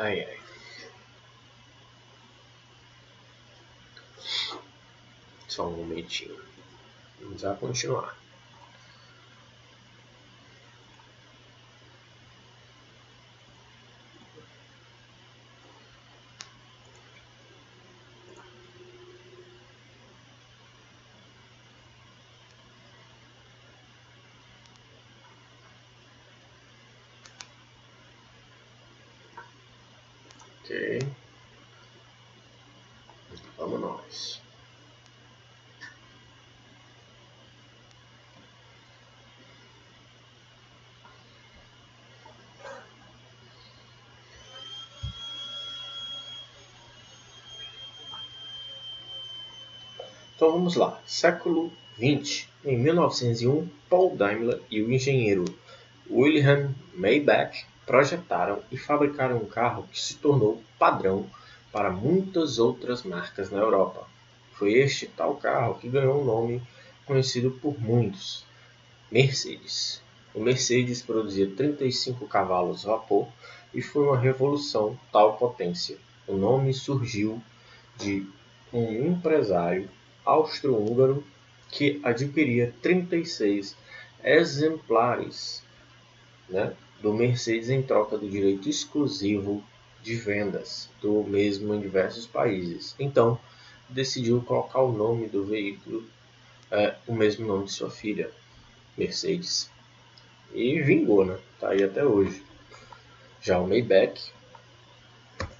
Ai, ai. Só um momentinho. Vamos já continuar. Ok. Vamos nós. Então vamos lá. Século XX. Em 1901, Paul Daimler e o engenheiro Wilhelm Maybach projetaram e fabricaram um carro que se tornou padrão para muitas outras marcas na Europa. Foi este tal carro que ganhou um nome conhecido por muitos, Mercedes. O Mercedes produzia 35 cavalos vapor e foi uma revolução tal potência. O nome surgiu de um empresário austro-húngaro que adquiria 36 exemplares, né, do Mercedes em troca do direito exclusivo de vendas do mesmo em diversos países. Então, decidiu colocar o nome do veículo, o mesmo nome de sua filha, Mercedes. E vingou, né? Tá aí até hoje. Já o Maybach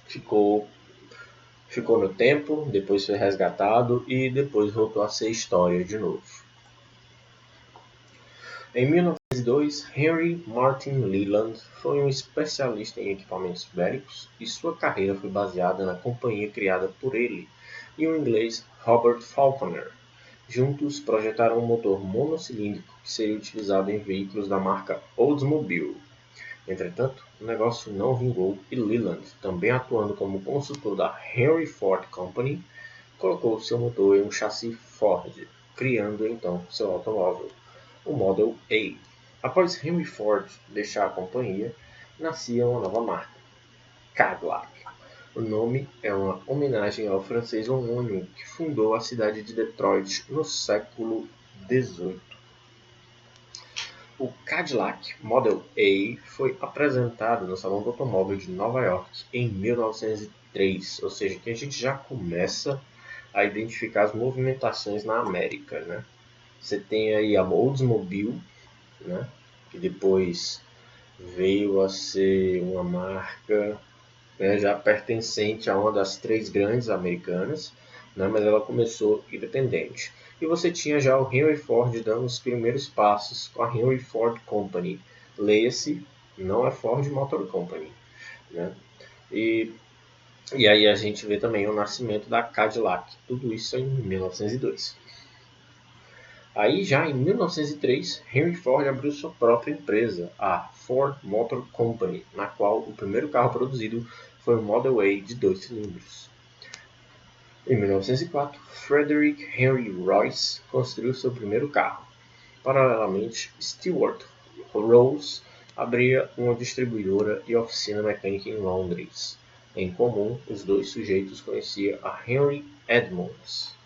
ficou no tempo, depois foi resgatado e depois voltou a ser história de novo. Em 1902, Henry Martin Leland foi um especialista em equipamentos bélicos e sua carreira foi baseada na companhia criada por ele e o inglês Robert Falconer. Juntos projetaram um motor monocilíndrico que seria utilizado em veículos da marca Oldsmobile. Entretanto, o negócio não vingou e Leland, também atuando como consultor da Henry Ford Company, colocou seu motor em um chassi Ford, criando então seu automóvel, o Model A. Após Henry Ford deixar a companhia, nascia uma nova marca, Cadillac. O nome é uma homenagem ao francês homônimo que fundou a cidade de Detroit no século XVIII. O Cadillac Model A foi apresentado no Salão do Automóvel de Nova York em 1903, ou seja, que a gente já começa a identificar as movimentações na América, né? Você tem aí a Oldsmobile, né? Que depois veio a ser uma marca, né, já pertencente a uma das três grandes americanas, né, mas ela começou independente. E você tinha já o Henry Ford dando os primeiros passos com a Henry Ford Company. Leia-se, não é Ford Motor Company. Né? E aí a gente vê também o nascimento da Cadillac. Tudo isso em 1902. Aí já em 1903, Henry Ford abriu sua própria empresa, a Ford Motor Company, na qual o primeiro carro produzido foi o Model A de 2 cilindros. Em 1904, Frederick Henry Royce construiu seu primeiro carro. Paralelamente, Stewart Rose abria uma distribuidora e oficina mecânica em Londres. Em comum, os dois sujeitos conheciam a Henry Edmonds,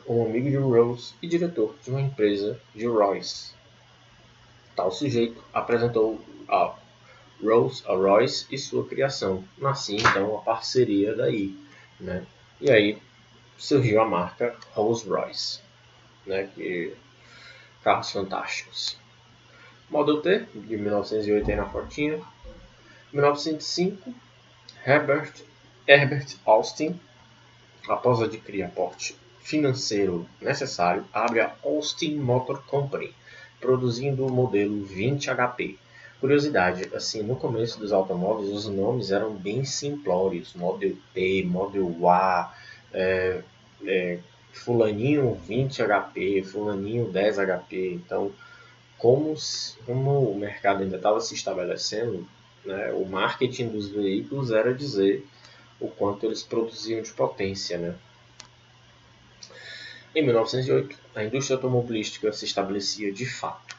um amigo de Rose e diretor de uma empresa de Royce. Tal sujeito apresentou a Royce e sua criação. Nascia então a parceria daí, né? E aí surgiu a marca Rolls-Royce, né? Que carros fantásticos. Model T de 1908 aí na fotinha. 1905, Herbert Austin, após adquirir aporte financeiro necessário, abre a Austin Motor Company, produzindo o modelo 20 HP. Curiosidade, assim, no começo dos automóveis os nomes eram bem simplórios, Model T, Model A, fulaninho 20 HP, fulaninho 10 HP. Então, como o mercado ainda estava se estabelecendo, né, o marketing dos veículos era dizer o quanto eles produziam de potência, né? Em 1908, a indústria automobilística se estabelecia de fato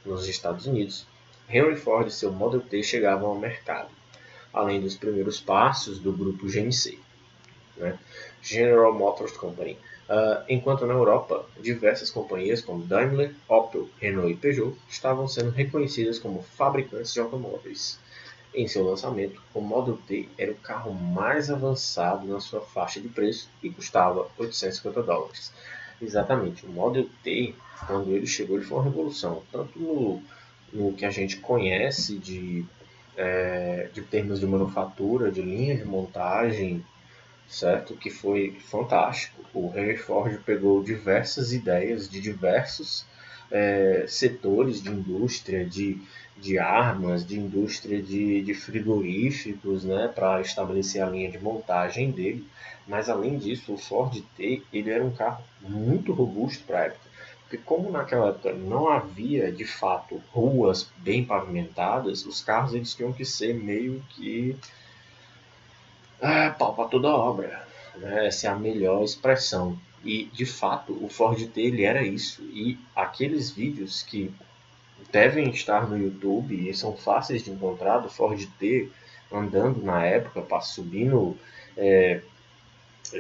nos Estados Unidos. Henry Ford e seu Model T chegavam ao mercado. além dos primeiros passos do grupo GMC, né? General Motors Company. Enquanto na Europa, diversas companhias como Daimler, Opel, Renault e Peugeot estavam sendo reconhecidas como fabricantes de automóveis. Em seu lançamento, o Model T era o carro mais avançado na sua faixa de preço e custava $850. Exatamente, o Model T, quando ele chegou, ele foi uma revolução, tanto no que a gente conhece de termos de manufatura, de linha de montagem, certo? Que foi fantástico. O Henry Ford pegou diversas ideias de diversos setores de indústria, de armas, de indústria de frigoríficos, né, para estabelecer a linha de montagem dele. Mas além disso, o Ford T ele era um carro muito robusto para a época. Porque como naquela época não havia de fato ruas bem pavimentadas, os carros eles tinham que ser meio que pau para toda obra, né? Essa é a melhor expressão. E de fato o Ford T ele era isso. E aqueles vídeos que devem estar no YouTube e são fáceis de encontrar do Ford T andando na época, subindo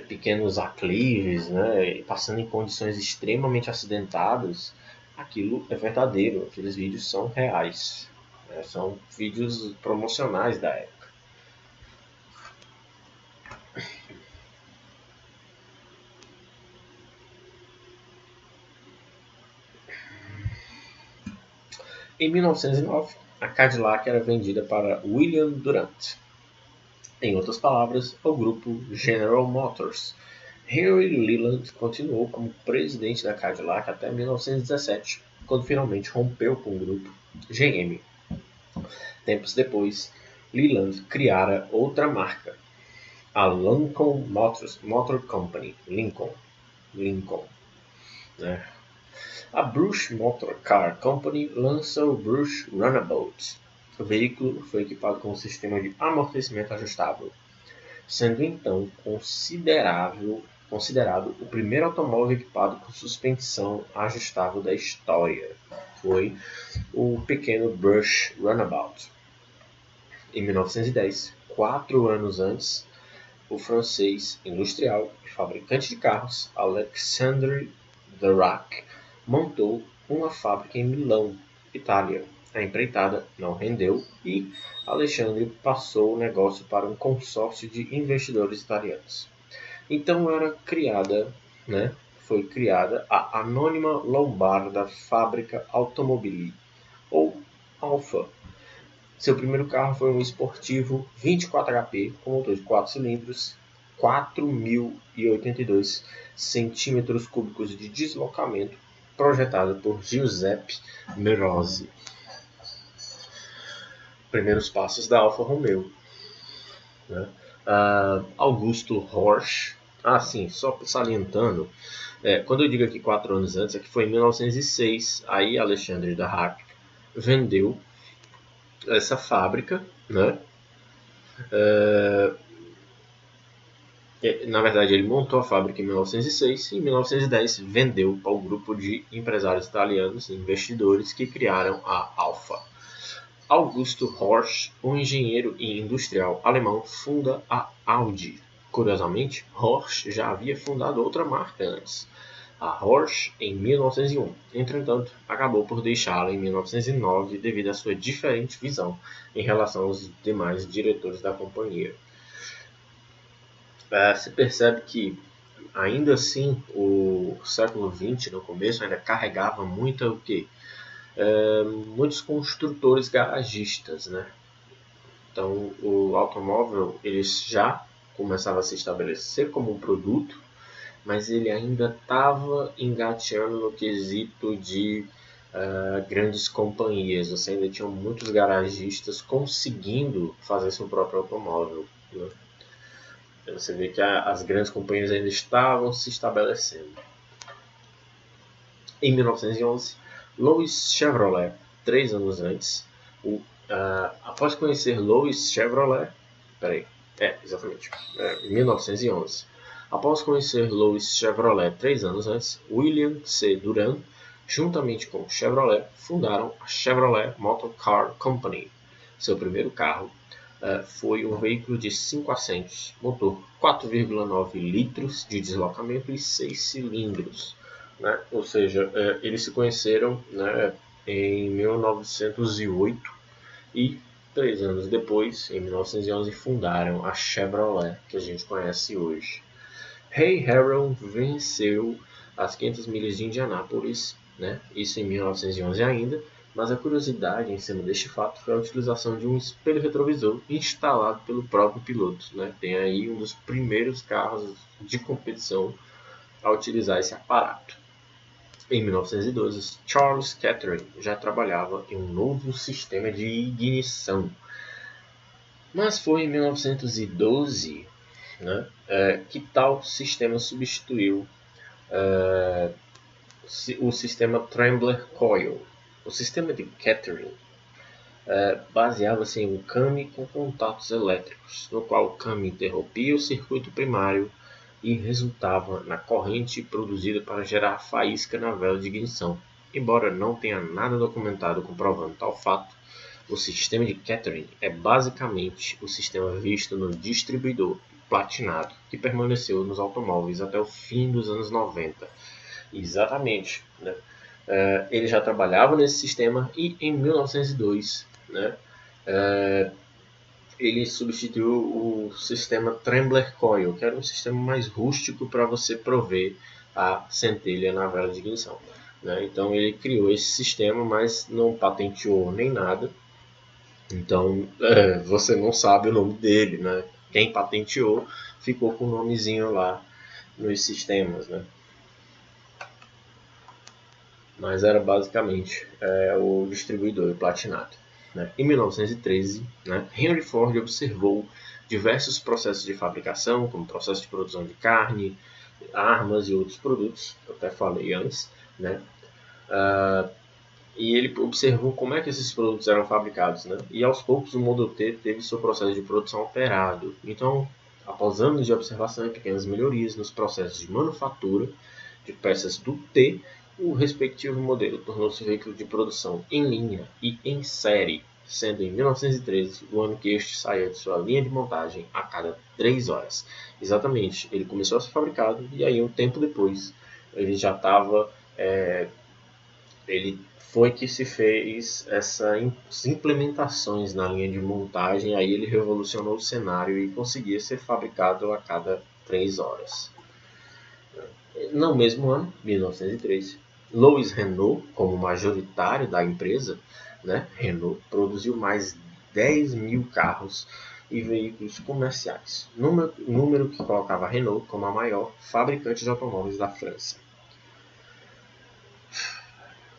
pequenos aclives, né? Passando em condições extremamente acidentadas, aquilo é verdadeiro. Aqueles vídeos são reais, né? São vídeos promocionais da época. Em 1909, a Cadillac era vendida para William Durant. Em outras palavras, ao grupo General Motors. Henry Leland continuou como presidente da Cadillac até 1917, quando finalmente rompeu com o grupo GM. Tempos depois, Leland criara outra marca, a Lincoln Motor Company, Lincoln, né? A Brush Motor Car Company lança o Brush Runabout. O veículo foi equipado com um sistema de amortecimento ajustável, sendo então considerado o primeiro automóvel equipado com suspensão ajustável da história. Foi o pequeno Brush Runabout. Em 1910, 4 anos antes, o francês industrial e fabricante de carros Alexandre Derac montou uma fábrica em Milão, Itália. A empreitada não rendeu e Alexandre passou o negócio para um consórcio de investidores italianos. Então foi criada a Anônima Lombarda Fábrica Automobili, ou Alfa. Seu primeiro carro foi um esportivo 24 HP com motor de 4 cilindros, 4.082 centímetros cúbicos de deslocamento, projetado por Giuseppe Merozzi. Primeiros passos da Alfa Romeo, né? Augusto Horch. Sim, só salientando, quando eu digo aqui 4 anos antes, é que foi em 1906, aí Alexandre Derac vendeu essa fábrica, né? Na verdade, ele montou a fábrica em 1906 e em 1910 vendeu para o grupo de empresários italianos e investidores que criaram a Alfa. Augusto Horch, um engenheiro e industrial alemão, funda a Audi. Curiosamente, Horch já havia fundado outra marca antes, a Horch, em 1901. Entretanto, acabou por deixá-la em 1909 devido à sua diferente visão em relação aos demais diretores da companhia. Se percebe que, ainda assim, o século XX, no começo, ainda carregava muitos construtores garagistas, né? Então, o automóvel ele já começava a se estabelecer como um produto, mas ele ainda estava engateando no quesito de grandes companhias. Você ainda tinha muitos garagistas conseguindo fazer seu próprio automóvel, né? Você vê que as grandes companhias ainda estavam se estabelecendo. Em 1911, Louis Chevrolet, 3 anos antes, após conhecer Louis Chevrolet, em 1911, após conhecer Louis Chevrolet 3 anos antes, William C. Durant, juntamente com Chevrolet, fundaram a Chevrolet Motor Car Company. Seu primeiro carro, foi um veículo de 5 assentos, motor 4,9 litros de deslocamento e 6 cilindros. Né? Ou seja, eles se conheceram, né, em 1908 e 3 anos depois, em 1911, fundaram a Chevrolet, que a gente conhece hoje. Ray Harrow venceu as 500 milhas de Indianápolis, né? Isso em 1911 ainda, mas a curiosidade em cima deste fato foi a utilização de um espelho retrovisor instalado pelo próprio piloto. Né? Tem aí um dos primeiros carros de competição a utilizar esse aparato. Em 1912, Charles Kettering já trabalhava em um novo sistema de ignição. Mas foi em 1912, né, que tal sistema substituiu o sistema Trembler Coil. O sistema de Kettering baseava-se em um câmbio com contatos elétricos, no qual o câmbio interrompia o circuito primário e resultava na corrente produzida para gerar faísca na vela de ignição. Embora não tenha nada documentado comprovando tal fato, o sistema de Kettering é basicamente o sistema visto no distribuidor platinado, que permaneceu nos automóveis até o fim dos anos 90. Exatamente. Né? Ele já trabalhava nesse sistema e em 1902, né, ele substituiu o sistema Trembler Coil, que era um sistema mais rústico para você prover a centelha na vela de ignição. Né? Então ele criou esse sistema, mas não patenteou nem nada. Então você não sabe o nome dele. Né? Quem patenteou ficou com o nomezinho lá nos sistemas. Né? Mas era basicamente o distribuidor platinado. Né? Em 1913, né, Henry Ford observou diversos processos de fabricação, como processo de produção de carne, armas e outros produtos, eu até falei antes, né? E ele observou como é que esses produtos eram fabricados. Né? E aos poucos o Model T teve seu processo de produção alterado. Então, após anos de observação e pequenas melhorias nos processos de manufatura de peças do T, o respectivo modelo tornou-se veículo de produção em linha e em série, sendo em 1913 o ano que este saía de sua linha de montagem a cada 3 horas. Exatamente, ele começou a ser fabricado e aí um tempo depois ele já estava... ele foi que se fez essas implementações na linha de montagem, aí ele revolucionou o cenário e conseguia ser fabricado a cada 3 horas. No mesmo ano, 1913, Louis Renault, como majoritário da empresa, né, Renault produziu mais 10 mil carros e veículos comerciais, número que colocava a Renault como a maior fabricante de automóveis da França.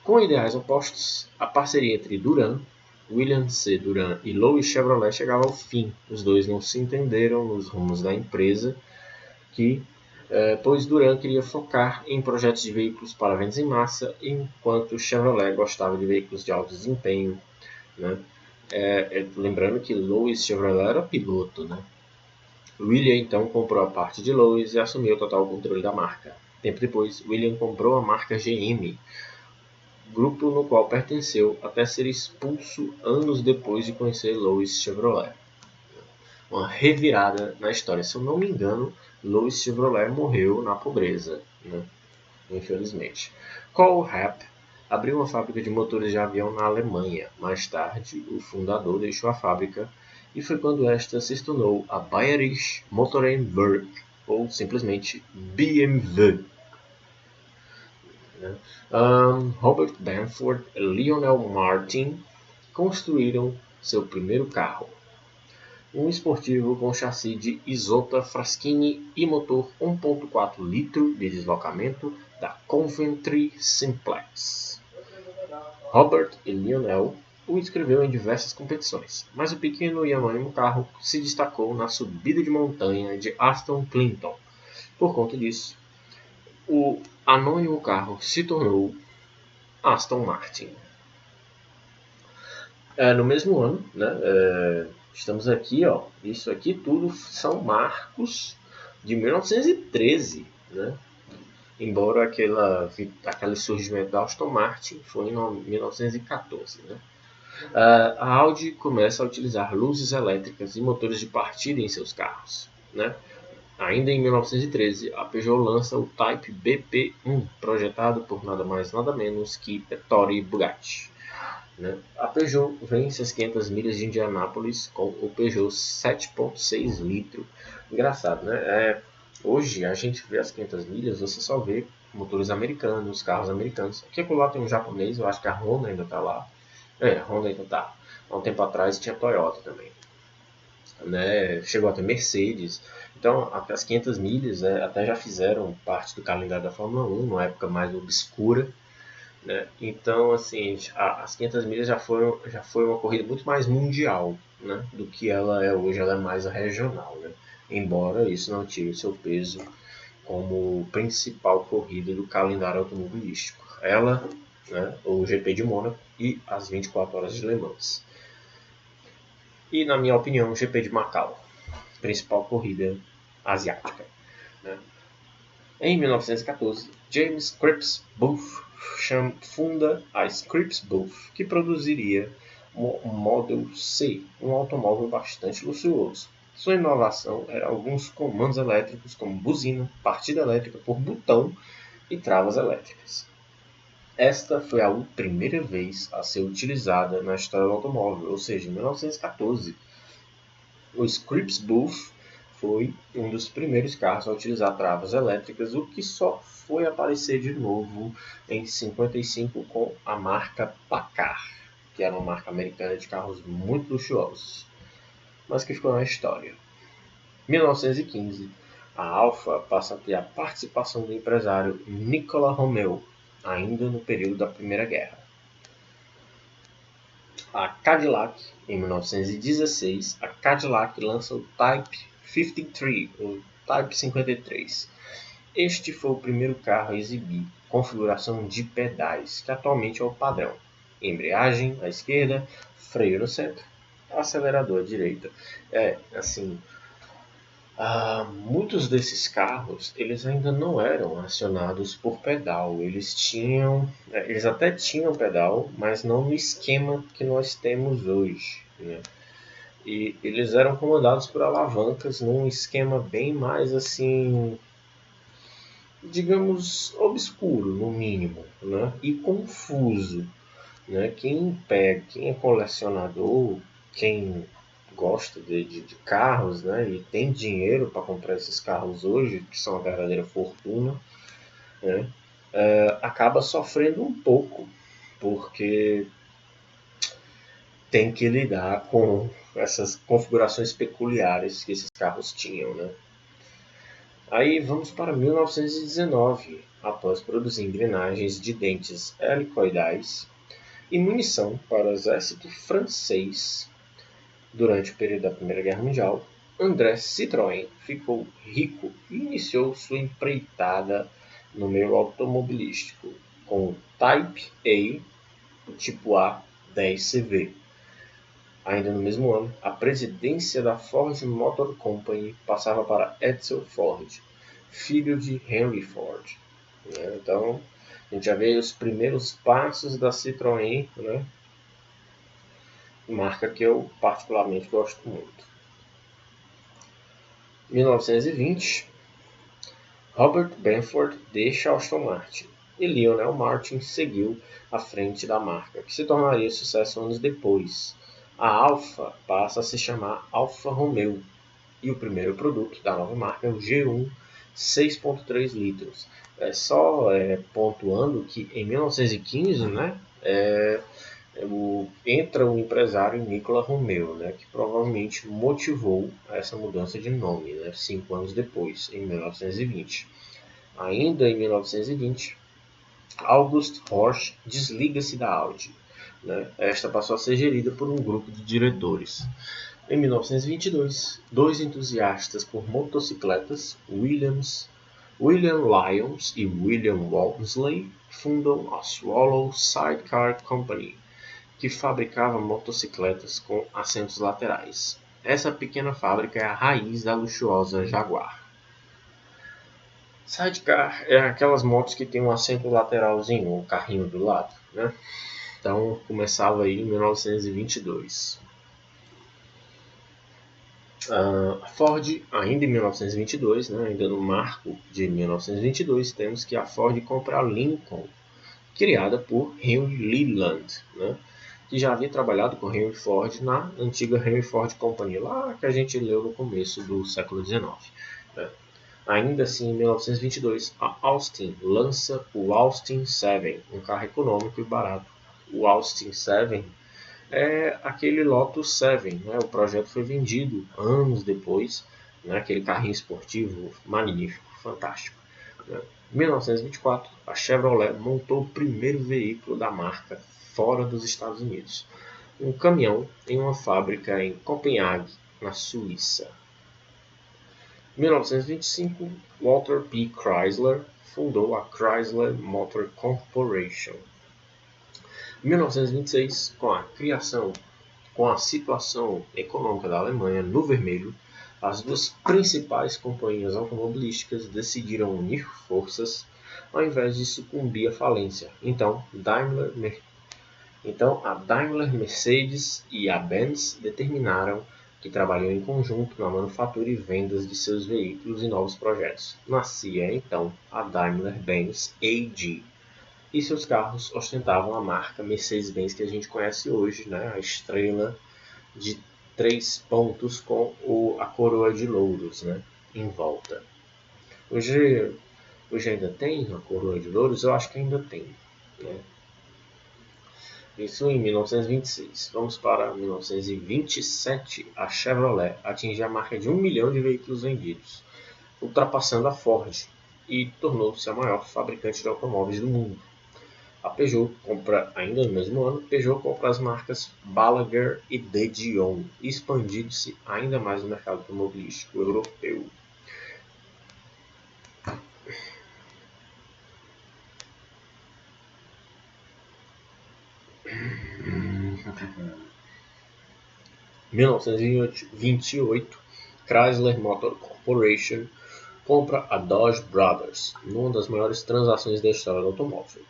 Com ideais opostos, a parceria entre Durand, William C. Durand e Louis Chevrolet chegava ao fim. Os dois não se entenderam nos rumos da empresa, pois Durand queria focar em projetos de veículos para vendas em massa, enquanto Chevrolet gostava de veículos de alto desempenho. Né? Lembrando que Louis Chevrolet era piloto. Né? William então comprou a parte de Louis e assumiu o total controle da marca. Tempo depois, William comprou a marca GM, grupo no qual pertenceu até ser expulso anos depois de conhecer Louis Chevrolet. Uma revirada na história. Se eu não me engano, Louis Chevrolet morreu na pobreza, né? Infelizmente. Cole Rapp abriu uma fábrica de motores de avião na Alemanha. Mais tarde, o fundador deixou a fábrica e foi quando esta se tornou a Bayerische Motorenwerk, ou simplesmente BMW. Robert Bamford e Lionel Martin construíram seu primeiro carro, um esportivo com chassi de Isotta Fraschini e motor 1.4 litro de deslocamento da Coventry Simplex. Robert e Lionel o inscreveu em diversas competições, mas o pequeno e anônimo carro se destacou na subida de montanha de Aston Clinton. Por conta disso, o anônimo carro se tornou Aston Martin. No mesmo ano, né, estamos aqui, ó, isso aqui tudo são marcos de 1913, né? Embora aquele surgimento da Aston Martin foi em 1914. Né? A Audi começa a utilizar luzes elétricas e motores de partida em seus carros, né? Ainda em 1913, a Peugeot lança o Type BP1, projetado por nada mais nada menos que Ettore Bugatti, né? A Peugeot vence as 500 milhas de Indianápolis com o Peugeot 7.6 litro. Engraçado, né? Hoje a gente vê as 500 milhas, você só vê motores americanos, carros americanos. Aqui lá tem um japonês, eu acho que a Honda ainda está lá. A Honda ainda está. Há um tempo atrás tinha Toyota também, né? Chegou até Mercedes. Então, as 500 milhas até já fizeram parte do calendário da Fórmula 1, numa época mais obscura, né? Então, assim, as 500 milhas já foi uma corrida muito mais mundial, né, do que ela é hoje. Ela é mais regional, né? Embora isso não tire o seu peso como principal corrida do calendário automobilístico. Ela, né, o GP de Mônaco e as 24 horas de Le Mans. E, na minha opinião, o GP de Macau, principal corrida asiática, né? Em 1914, James Scripps Booth funda a Scripps Booth, que produziria um Model C, um automóvel bastante luxuoso. Sua inovação era alguns comandos elétricos, como buzina, partida elétrica por botão e travas elétricas. Esta foi a primeira vez a ser utilizada na história do automóvel, ou seja, em 1914, o Scripps Booth foi um dos primeiros carros a utilizar travas elétricas, o que só foi aparecer de novo em 55 com a marca Packard, que era uma marca americana de carros muito luxuosos, mas que ficou na história. Em 1915, a Alfa passa a ter a participação do empresário Nicola Romeo, ainda no período da Primeira Guerra. A Cadillac, em 1916, a Cadillac lança o Type 53, o Type 53. Este foi o primeiro carro a exibir configuração de pedais, que atualmente é o padrão. Embreagem à esquerda, freio no centro, acelerador à direita. Muitos desses carros eles ainda não eram acionados por pedal. Eles até tinham pedal, mas não no esquema que nós temos hoje, né? E eles eram comandados por alavancas num esquema bem mais assim, digamos, obscuro no mínimo, né? E confuso, né? Quem é colecionador, quem gosta de carros, né, e tem dinheiro para comprar esses carros hoje, que são uma verdadeira fortuna, né, acaba sofrendo um pouco, porque tem que lidar com essas configurações peculiares que esses carros tinham, né. Aí vamos para 1919, após produzir engrenagens de dentes helicoidais e munição para o exército francês. Durante o período da Primeira Guerra Mundial, André Citroën ficou rico e iniciou sua empreitada no meio automobilístico com o Type A, o tipo A 10CV. Ainda no mesmo ano, a presidência da Ford Motor Company passava para Edsel Ford, filho de Henry Ford. Então, a gente já vê os primeiros passos da Citroën, né? Marca que eu particularmente gosto muito. 1920, Robert Benford deixa a Aston Martin e Lionel Martin seguiu à frente da marca, que se tornaria sucesso anos depois. A Alfa passa a se chamar Alfa Romeo e o primeiro produto da nova marca é o G1 6.3 litros. Pontuando que em 1915, né, entra o empresário Nicola Romeo, né, que provavelmente motivou essa mudança de nome, né, 5 anos depois, em 1920. Ainda em 1920, August Horch desliga-se da Audi, né. Esta passou a ser gerida por um grupo de diretores. Em 1922, dois entusiastas por motocicletas, William Lyons e William Walmsley, fundam a Swallow Sidecar Company, que fabricava motocicletas com assentos laterais. Essa pequena fábrica é a raiz da luxuosa Jaguar. Sidecar é aquelas motos que tem um assento lateralzinho, um carrinho do lado, né? Então começava aí em 1922. A Ford, ainda em 1922, né, ainda no marco de 1922, temos que a Ford compra a Lincoln, criada por Henry Leland, né, que já havia trabalhado com Henry Ford na antiga Henry Ford Company, lá que a gente leu no começo do século XIX. Né. Ainda assim, em 1922, a Austin lança o Austin 7, um carro econômico e barato. O Austin 7 é aquele Lotus 7, né? O projeto foi vendido anos depois, né? Aquele carrinho esportivo magnífico, fantástico. Né? Em 1924, a Chevrolet montou o primeiro veículo da marca fora dos Estados Unidos, um caminhão em uma fábrica em Copenhague, na Suíça. Em 1925, Walter P. Chrysler fundou a Chrysler Motor Corporation. Em 1926, com a situação econômica da Alemanha no vermelho, as duas principais companhias automobilísticas decidiram unir forças ao invés de sucumbir à falência. Então, a Daimler, Mercedes e a Benz determinaram que trabalhariam em conjunto na manufatura e vendas de seus veículos e novos projetos. Nascia então a Daimler-Benz AG, e seus carros ostentavam a marca Mercedes-Benz que a gente conhece hoje, né? A estrela de 3 pontos com a coroa de louros, né? Em volta. Hoje ainda tem a coroa de louros? Eu acho que ainda tem. Né? Isso em 1926. Vamos para 1927. A Chevrolet atingiu a marca de 1 milhão de veículos vendidos, ultrapassando a Ford, e tornou-se a maior fabricante de automóveis do mundo. A Peugeot compra, ainda no mesmo ano, Peugeot compra as marcas Balaguer e De Dion, expandindo-se ainda mais no mercado automobilístico europeu. Em 1928, Chrysler Motor Corporation compra a Dodge Brothers, numa das maiores transações da história do automóvel.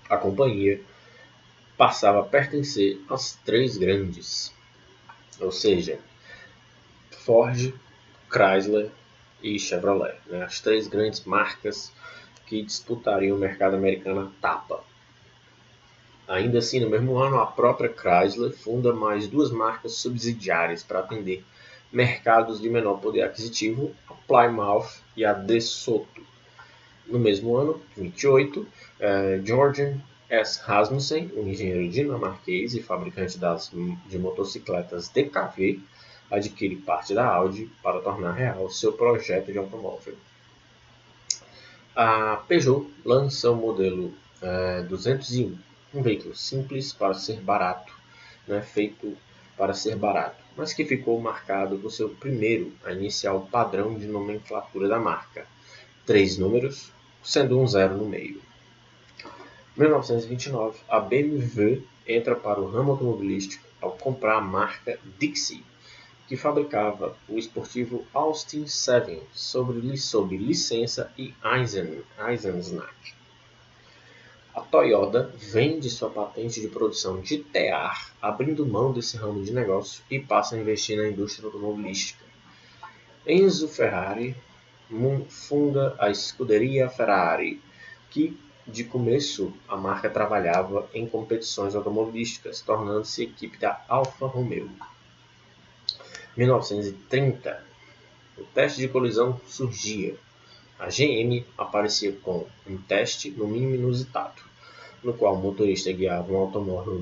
A companhia passava a pertencer às três grandes, ou seja, Ford, Chrysler e Chevrolet, né? As três grandes marcas que disputariam o mercado americano à tapa. Ainda assim, no mesmo ano, a própria Chrysler funda mais duas marcas subsidiárias para atender mercados de menor poder aquisitivo, a Plymouth e a DeSoto. No mesmo ano, 28, Jorgen S. Rasmussen, um engenheiro dinamarquês e fabricante de motocicletas DKV, adquire parte da Audi para tornar real seu projeto de automóvel. A Peugeot lança o modelo 201, um veículo simples para ser barato, né, feito para ser barato, mas que ficou marcado por seu primeiro a iniciar o padrão de nomenclatura da marca, 3 números, sendo um zero no meio. Em 1929, a BMW entra para o ramo automobilístico ao comprar a marca Dixie, que fabricava o esportivo Austin 7 sob licença e Eisenach. A Toyota vende sua patente de produção de tear, abrindo mão desse ramo de negócio e passa a investir na indústria automobilística. Enzo Ferrari funda a Scuderia Ferrari, que de começo a marca trabalhava em competições automobilísticas, tornando-se equipe da Alfa Romeo. 1930, o teste de colisão surgia. A GM aparecia com um teste no mínimo inusitado, no qual o motorista guiava um automóvel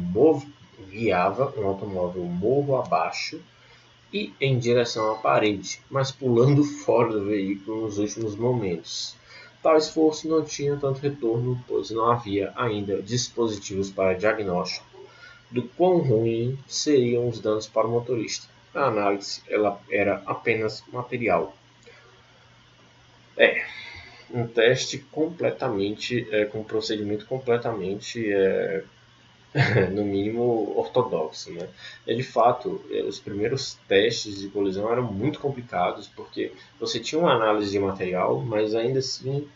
morro abaixo e em direção à parede, mas pulando fora do veículo nos últimos momentos. Tal esforço não tinha tanto retorno, pois não havia ainda dispositivos para diagnóstico do quão ruim seriam os danos para o motorista. A análise era apenas material. Um teste completamente, com um procedimento completamente, no mínimo, ortodoxo. Né? E, de fato, os primeiros testes de colisão eram muito complicados, porque você tinha uma análise de material, mas ainda assim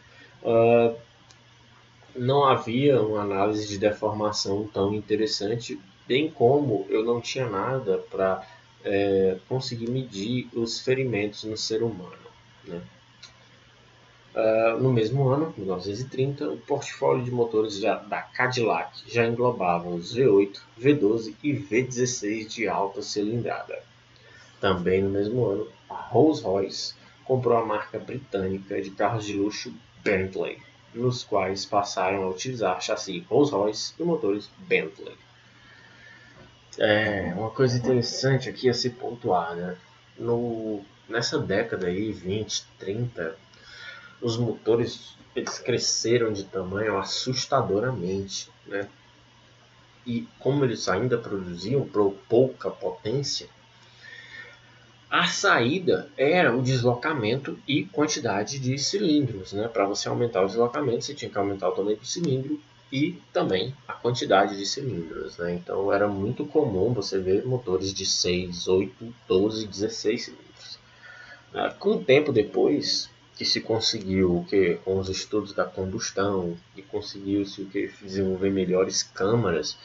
não havia uma análise de deformação tão interessante, bem como eu não tinha nada para conseguir medir os ferimentos no ser humano, né? No mesmo ano, 1930, o portfólio de motores da Cadillac já englobava os V8, V12 e V16 de alta cilindrada. Também no mesmo ano, a Rolls-Royce comprou a marca britânica de carros de luxo Bentley, nos quais passaram a utilizar chassi Rolls-Royce e motores Bentley. Uma coisa interessante aqui a se pontuar, né? Nessa década aí, 20, 30, os motores eles cresceram de tamanho assustadoramente, né? E como eles ainda produziam por pouca potência, a saída era o deslocamento e quantidade de cilindros, né? Para você aumentar o deslocamento, você tinha que aumentar o tamanho do cilindro e também a quantidade de cilindros, né? Então era muito comum você ver motores de 6, 8, 12, 16 cilindros. Com o tempo depois que se conseguiu com os estudos da combustão e conseguiu-se desenvolver melhores câmaras,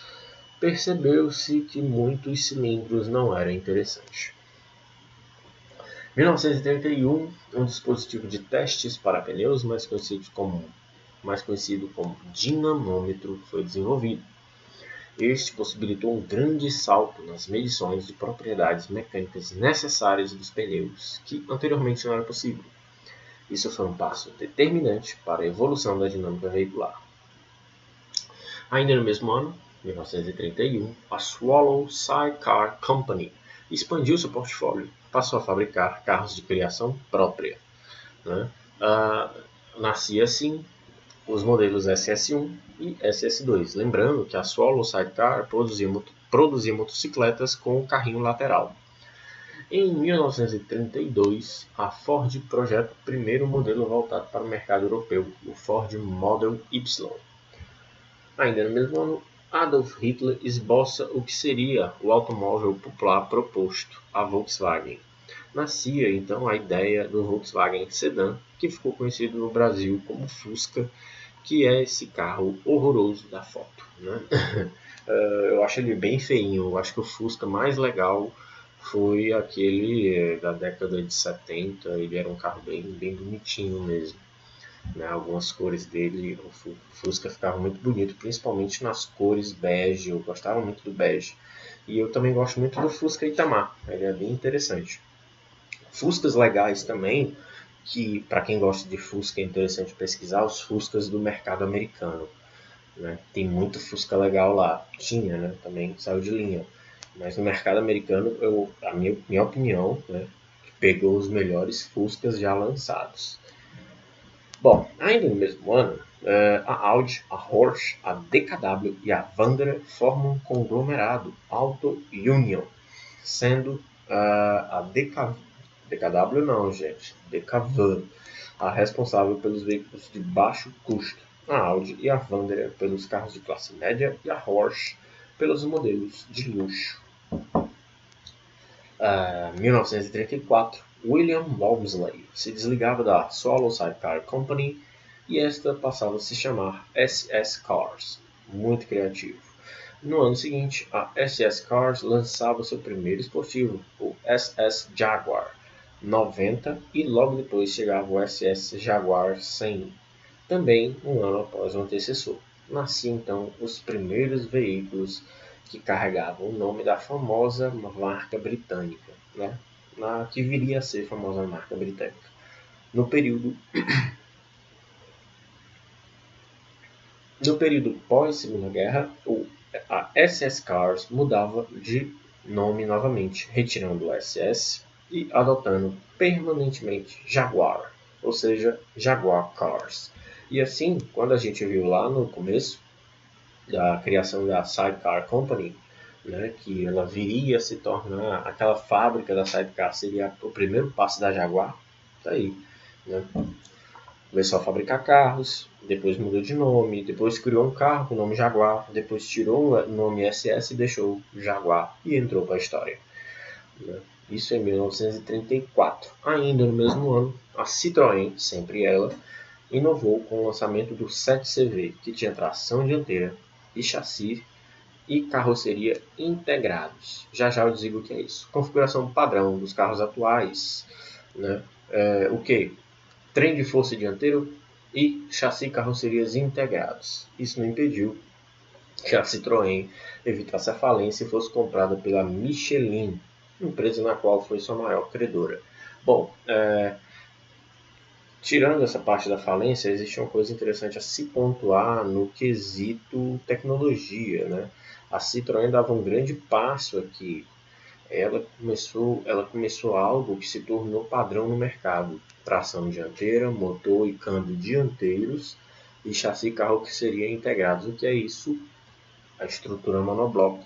percebeu-se que muitos cilindros não era interessante. 1931, um dispositivo de testes para pneus mais conhecido como dinamômetro foi desenvolvido. Este possibilitou um grande salto nas medições de propriedades mecânicas necessárias dos pneus, que anteriormente não era possível. Isso foi um passo determinante para a evolução da dinâmica veicular. Ainda no mesmo ano, 1931, a Swallow Sidecar Company expandiu seu portfólio, passou a fabricar carros de criação própria, né? Nascia assim os modelos SS1 e SS2. Lembrando que a Swallow Sidecar produzia motocicletas com o carrinho lateral. Em 1932, a Ford projeta o primeiro modelo voltado para o mercado europeu, o Ford Model Y. Ainda no mesmo ano, Adolf Hitler esboça o que seria o automóvel popular proposto, a Volkswagen. Nascia então a ideia do Volkswagen Sedan, que ficou conhecido no Brasil como Fusca, que é esse carro horroroso da foto, né? Eu acho ele bem feinho. Eu acho que o Fusca mais legal foi aquele da década de 70. Ele era um carro bem bonitinho mesmo, né? Algumas cores dele, o Fusca ficava muito bonito, principalmente nas cores bege. Eu gostava muito do bege. E eu também gosto muito do Fusca Itamar. Ele é bem interessante. Fuscas legais também, que para quem gosta de Fusca é interessante pesquisar, os Fuscas do mercado americano, né? Tem muito Fusca legal lá. Tinha, né? Também saiu de linha. Mas no mercado americano, a minha opinião, né, pegou os melhores Fuscas já lançados. Bom, ainda no mesmo ano, a Audi, a Porsche, a DKW e a Wanderer formam um conglomerado Auto Union, sendo a DKW não, gente, DKW, a responsável pelos veículos de baixo custo, a Audi e a Wanderer pelos carros de classe média e a Porsche pelos modelos de luxo. 1934, William Walmsley se desligava da Swallow Sidecar Company e esta passava a se chamar SS Cars, muito criativo. No ano seguinte, a SS Cars lançava seu primeiro esportivo, o SS Jaguar 90, e logo depois chegava o SS Jaguar 100, também um ano após o antecessor. Nasciam então os primeiros veículos que carregavam o nome da famosa marca britânica, né? Que viria a ser a famosa marca britânica. No período pós-Segunda Guerra, a SS Cars mudava de nome novamente, retirando o SS e adotando permanentemente Jaguar, ou seja, Jaguar Cars. E assim, quando a gente viu lá no começo da criação da Sidecar Company, né, que ela viria a se tornar aquela fábrica da Sidecar, seria o primeiro passo da Jaguar, tá aí, né? Começou a fabricar carros, depois mudou de nome, depois criou um carro com o nome Jaguar, depois tirou o nome SS e deixou Jaguar e entrou para a história, né? Isso em 1934. Ainda no mesmo ano, a Citroën, sempre ela, inovou com o lançamento do 7CV, que tinha tração dianteira e chassi e carroceria integrados. Já já eu digo o que é isso. Configuração padrão dos carros atuais, né? O que? Trem de força dianteiro e chassi e carrocerias integrados. Isso não impediu que a Citroën evitasse a falência e fosse comprada pela Michelin, empresa na qual foi sua maior credora. Bom, tirando essa parte da falência, existe uma coisa interessante a se pontuar no quesito tecnologia, né? A Citroën dava um grande passo aqui. Ela começou algo que se tornou padrão no mercado: tração dianteira, motor e câmbio dianteiros e chassi e carroceria integrados. O que é isso? A estrutura monobloco,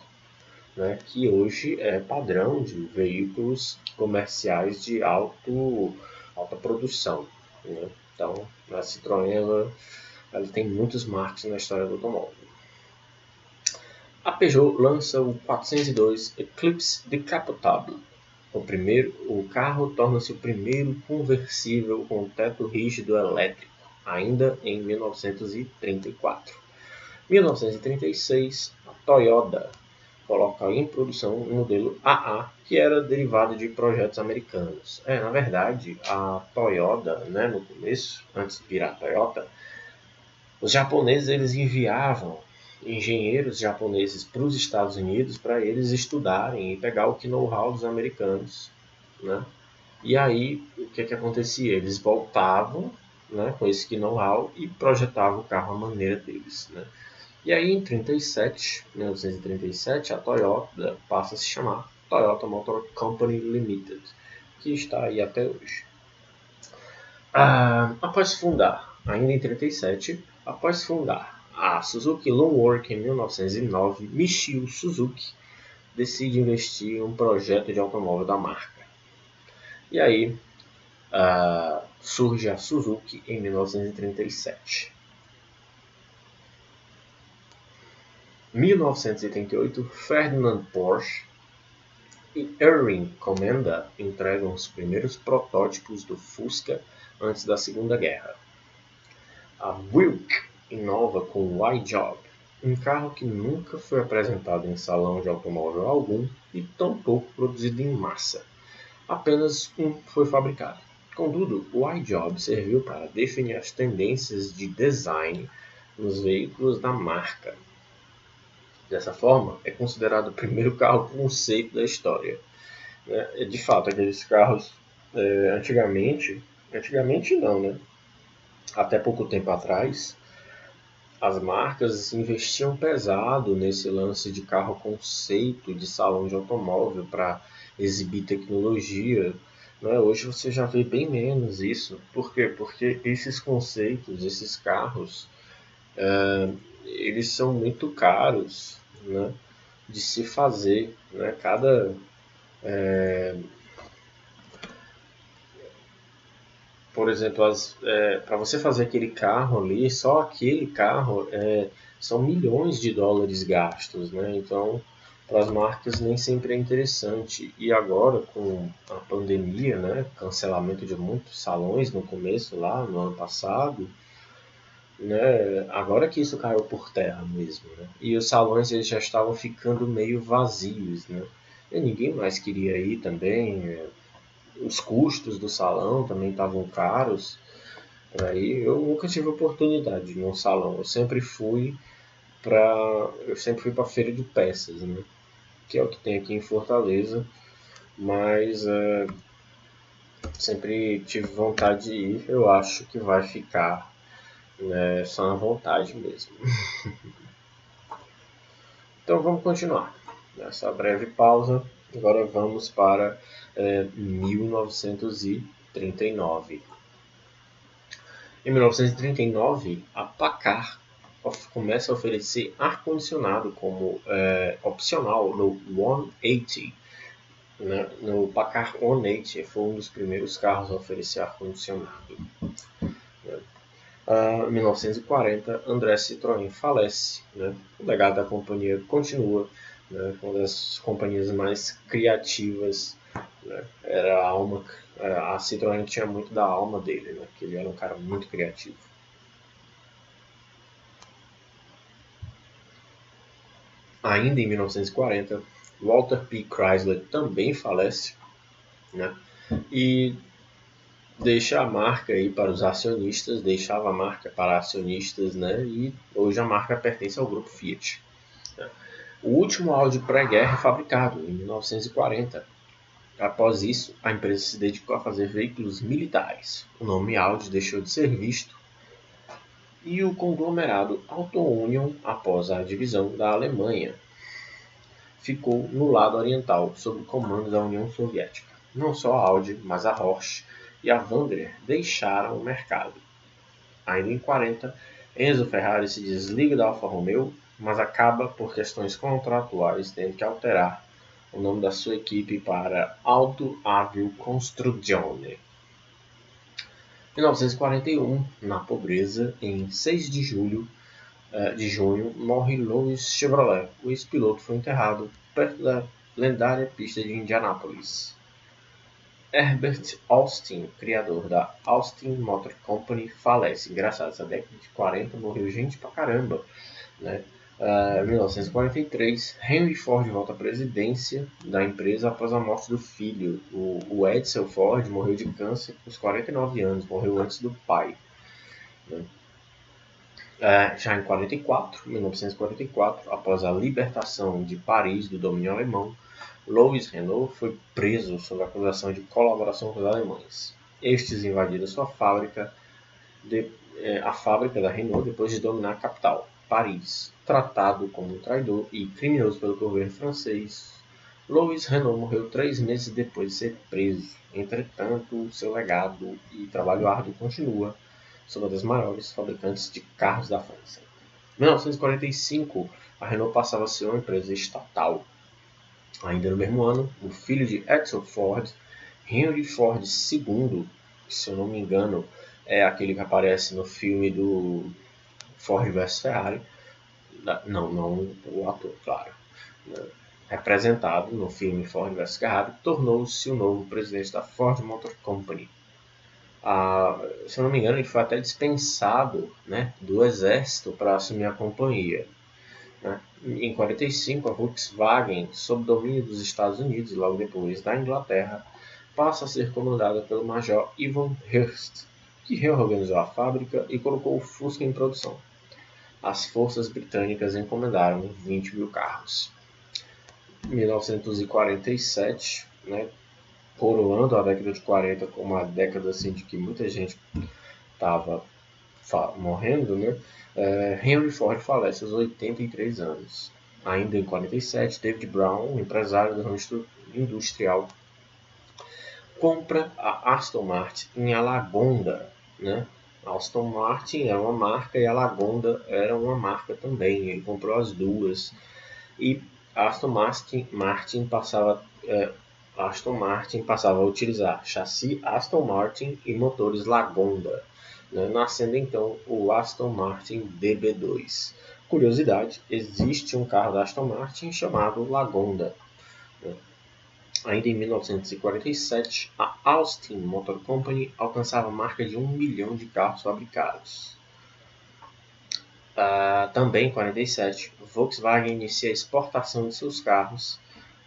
né? Que hoje é padrão de veículos comerciais de alta produção, né? Então, a Citroën ela tem muitos marcos na história do automóvel. A Peugeot lança o 402 Eclipse Decapotable. O carro torna-se o primeiro conversível com teto rígido elétrico, ainda em 1934. Em 1936, a Toyota coloca em produção o modelo AA, que era derivado de projetos americanos. Na verdade, a Toyota, né, no começo, antes de virar Toyota, os japoneses eles enviavam engenheiros japoneses para os Estados Unidos para eles estudarem e pegar o know-how dos americanos, né? E aí, o que acontecia? Eles voltavam, né, com esse know-how e projetavam o carro à maneira deles, né? E aí, em 1937, a Toyota passa a se chamar Toyota Motor Company Limited, que está aí até hoje. Após fundar, ainda em 37, após fundar a Suzuki Loanwork em 1909, Michio Suzuki decide investir em um projeto de automóvel da marca. E aí surge a Suzuki em 1937. 1988, Ferdinand Porsche e Erwin Komenda entregam os primeiros protótipos do Fusca antes da Segunda Guerra. A Buick inova com o Y-Job, um carro que nunca foi apresentado em salão de automóvel algum e tampouco produzido em massa. Apenas um foi fabricado. Contudo, o Y-Job serviu para definir as tendências de design nos veículos da marca. Dessa forma, é considerado o primeiro carro conceito da história. De fato, aqueles carros antigamente não, né? Até pouco tempo atrás, as marcas investiam pesado nesse lance de carro conceito, de salão de automóvel para exibir tecnologia. Né? Hoje você já vê bem menos isso. Por quê? Porque esses conceitos, esses carros, eles são muito caros, né, de se fazer. Né? Por exemplo, para você fazer aquele carro ali, só aquele carro são milhões de dólares gastos, né? Então, para as marcas nem sempre é interessante. E agora, com a pandemia, né, cancelamento de muitos salões no começo, lá no ano passado, né, agora que isso caiu por terra mesmo, né? E os salões eles já estavam ficando meio vazios, né? E ninguém mais queria ir também. Os custos do salão também estavam caros. Aí eu nunca tive oportunidade de ir num salão. Eu sempre fui para feira de peças, né? Que é o que tem aqui em Fortaleza. Mas sempre tive vontade de ir. Eu acho que vai ficar, né, só na vontade mesmo. Então vamos continuar. Nessa breve pausa, agora vamos para 1939. Em 1939, a Packard começa a oferecer ar-condicionado como opcional no 180. Né? No Packard 180 foi um dos primeiros carros a oferecer ar-condicionado. Em 1940, André Citroën falece. Né? O legado da companhia continua, né? Uma das companhias mais criativas. Né? Era a Citroën tinha muito da alma dele, né? Que ele era um cara muito criativo. Ainda em 1940, Walter P. Chrysler também falece, né? E deixa a marca aí para os acionistas, deixava a marca para acionistas, né? E hoje a marca pertence ao grupo Fiat. Né? O último Audi pré-guerra é fabricado em 1940. Após isso, a empresa se dedicou a fazer veículos militares. O nome Audi deixou de ser visto e o conglomerado Auto Union, após a divisão da Alemanha, ficou no lado oriental, sob o comando da União Soviética. Não só a Audi, mas a Porsche e a Wagoneer deixaram o mercado. Ainda em 40, Enzo Ferrari se desliga da Alfa Romeo, mas acaba, por questões contratuais, tendo que alterar o nome da sua equipe para Auto Avio Costruzione. 1941, na pobreza, em 6 de junho, morre Louis Chevrolet. O ex-piloto foi enterrado perto da lendária pista de Indianápolis. Herbert Austin, criador da Austin Motor Company, falece. Engraçado, essa década de 40 morreu gente pra caramba, né? 1943, Henry Ford volta à presidência da empresa após a morte do filho. O Edsel Ford morreu de câncer aos 49 anos, morreu antes do pai. Né? Já em 1944, após a libertação de Paris do domínio alemão, Louis Renault foi preso sob acusação de colaboração com os alemães. Estes invadiram sua fábrica, a fábrica da Renault, depois de dominar a capital, Paris. Tratado como um traidor e criminoso pelo governo francês, Louis Renault morreu 3 meses depois de ser preso. Entretanto, seu legado e trabalho árduo continua. São uma das maiores fabricantes de carros da França. Em 1945, a Renault passava a ser uma empresa estatal. Ainda no mesmo ano, o filho de Edsel Ford, Henry Ford II, que, se eu não me engano, é aquele que aparece no filme do Ford vs Ferrari, não o ator, claro, representado no filme Ford vs Ferrari, tornou-se o novo presidente da Ford Motor Company. Se eu não me engano, ele foi até dispensado, né, do exército para assumir a companhia. Né? Em 1945, a Volkswagen, sob domínio dos Estados Unidos e logo depois da Inglaterra, passa a ser comandada pelo Major Ivan Hearst, que reorganizou a fábrica e colocou o Fusca em produção. As forças britânicas encomendaram 20 mil carros. Em 1947, né, coroando a década de 40 como uma década assim, de que muita gente estava morrendo, né? Henry Ford falece aos 83 anos. Ainda em 47, David Brown, empresário do ramo industrial, compra a Aston Martin em Alagonda, né? A Aston Martin era uma marca e a Lagonda era uma marca também. Ele comprou as duas. E a Aston Martin passava a utilizar chassi Aston Martin e motores Lagonda, né? Nascendo então o Aston Martin DB2. Curiosidade, existe um carro da Aston Martin chamado Lagonda. Né? Ainda em 1947, a Austin Motor Company alcançava a marca de 1 milhão de carros fabricados. Também em 1947, Volkswagen inicia a exportação de seus carros.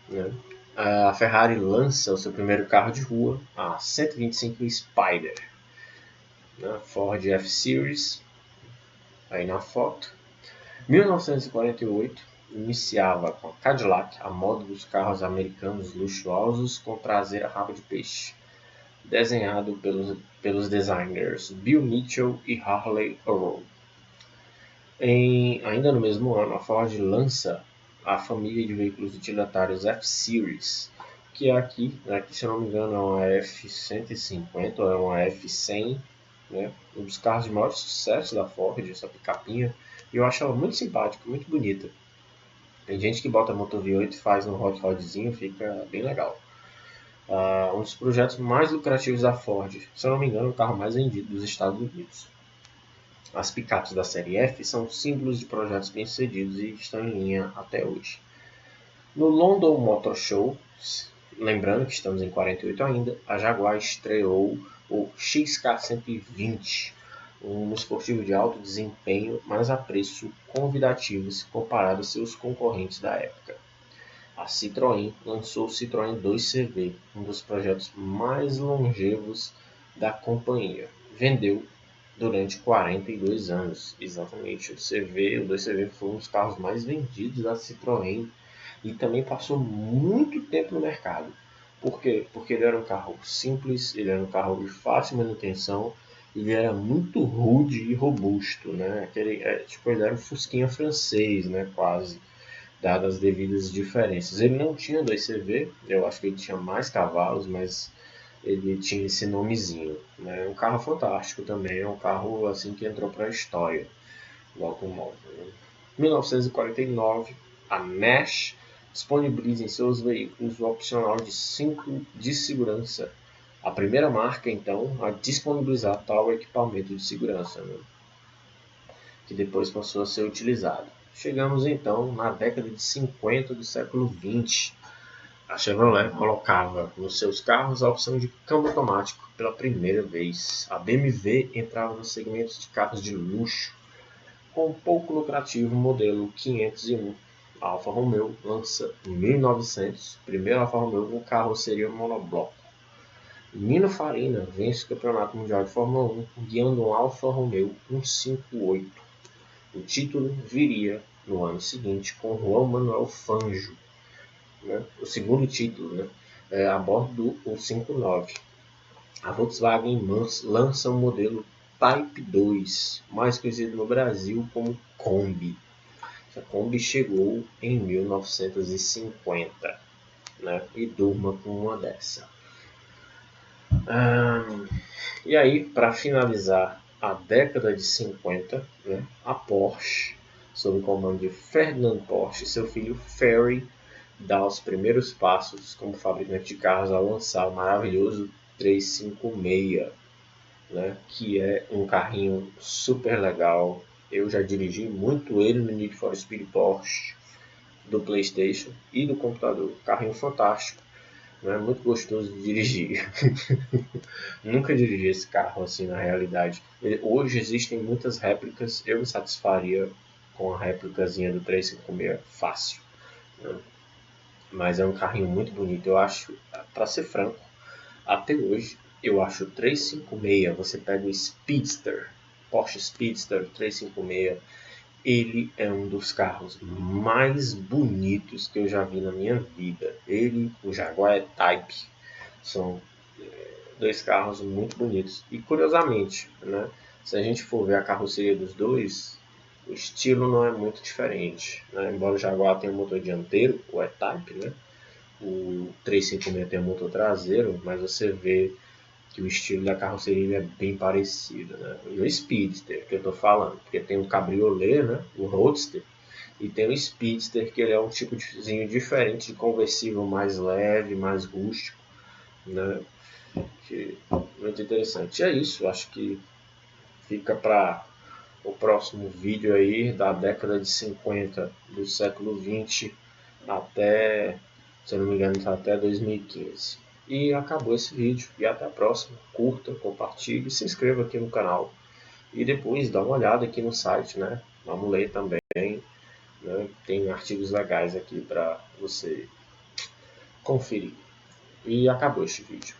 Né? A Ferrari lança o seu primeiro carro de rua, a 125 Spider. Ford F-Series, aí na foto. 1948, iniciava com a Cadillac a moda dos carros americanos luxuosos com traseira rabo de peixe, desenhado pelos designers Bill Mitchell e Harley Earl. Ainda no mesmo ano, a Ford lança a família de veículos utilitários F-Series, que é aqui, né, que se eu não me engano é uma F-150 ou é uma F-100, né, um dos carros de maior sucesso da Ford, essa picapinha, e eu acho ela muito simpática, muito bonita. Tem gente que bota a Motor V8 e faz um hot rodzinho, fica bem legal. Um dos projetos mais lucrativos da Ford, se eu não me engano, é o carro mais vendido dos Estados Unidos. As picapes da série F são símbolos de projetos bem-sucedidos e estão em linha até hoje. No London Motor Show, lembrando que estamos em 48 ainda, a Jaguar estreou o XK120, um esportivo de alto desempenho, mas a preço convidativo se comparado a seus concorrentes da época. A Citroën lançou o Citroën 2CV, um dos projetos mais longevos da companhia. Vendeu durante 42 anos. Exatamente, o 2CV foi um dos carros mais vendidos da Citroën e também passou muito tempo no mercado. Por quê? Porque ele era um carro simples, ele era um carro de fácil manutenção, ele era muito rude e robusto, né? Ele era um fusquinha francês, né? Quase, dadas as devidas diferenças. Ele não tinha 2CV, eu acho que ele tinha mais cavalos, mas ele tinha esse nomezinho, né? Um carro fantástico também, é um carro assim que entrou para a história do automóvel. Em 1949, a Nash disponibiliza em seus veículos o opcional de cinto de segurança. A primeira marca, então, a disponibilizar tal equipamento de segurança, né? Que depois passou a ser utilizado. Chegamos então na década de 50 do século 20. A Chevrolet colocava nos seus carros a opção de câmbio automático pela primeira vez. A BMW entrava nos segmentos de carros de luxo com o pouco lucrativo modelo 501. A Alfa Romeo lança em 1900 o primeiro Alfa Romeo com carroceria monobloco. Nino Farina vence o Campeonato Mundial de Fórmula 1 guiando um Alfa Romeo 158. O título viria no ano seguinte com Juan Manuel Fangio, né? O segundo título, né? A bordo do 159. A Volkswagen lança o modelo Type 2, mais conhecido no Brasil como Kombi. A Kombi chegou em 1950, né? E durma com uma dessa. E aí, para finalizar a década de 50, né? A Porsche, sob o comando de Ferdinand Porsche e seu filho Ferry, dá os primeiros passos como fabricante de carros ao lançar o maravilhoso 356, né, que é um carrinho super legal. Eu já dirigi muito ele no Need for Speed Porsche do PlayStation e do computador. Carrinho fantástico, né, muito gostoso de dirigir. Nunca dirigi esse carro assim na realidade. Hoje existem muitas réplicas, eu me satisfaria com a réplicazinha do 356 fácil, né? Mas é um carrinho muito bonito. Eu acho, para ser franco, até hoje, eu acho o 356, você pega o Speedster, Porsche Speedster 356, ele é um dos carros mais bonitos que eu já vi na minha vida. Ele, o Jaguar Type, são dois carros muito bonitos. E curiosamente, né, se a gente for ver a carroceria dos dois, o estilo não é muito diferente, né? Embora o Jaguar tenha um motor dianteiro, o E-Type, né? O 356 tem um motor traseiro, mas você vê que o estilo da carroceria é bem parecido, né? E o Speedster, que eu estou falando, porque tem o Cabriolet, né? O Roadster, e tem o Speedster, que ele é um tipo diferente de conversível mais leve, mais rústico, né? Que é muito interessante. E é isso, acho que fica para o próximo vídeo aí da década de 50 do século 20 até, se eu não me engano, até 2015. E acabou esse vídeo. E até a próxima. Curta, compartilhe, se inscreva aqui no canal. E depois dá uma olhada aqui no site, né? Vamos ler também, né? Tem artigos legais aqui para você conferir. E acabou este vídeo.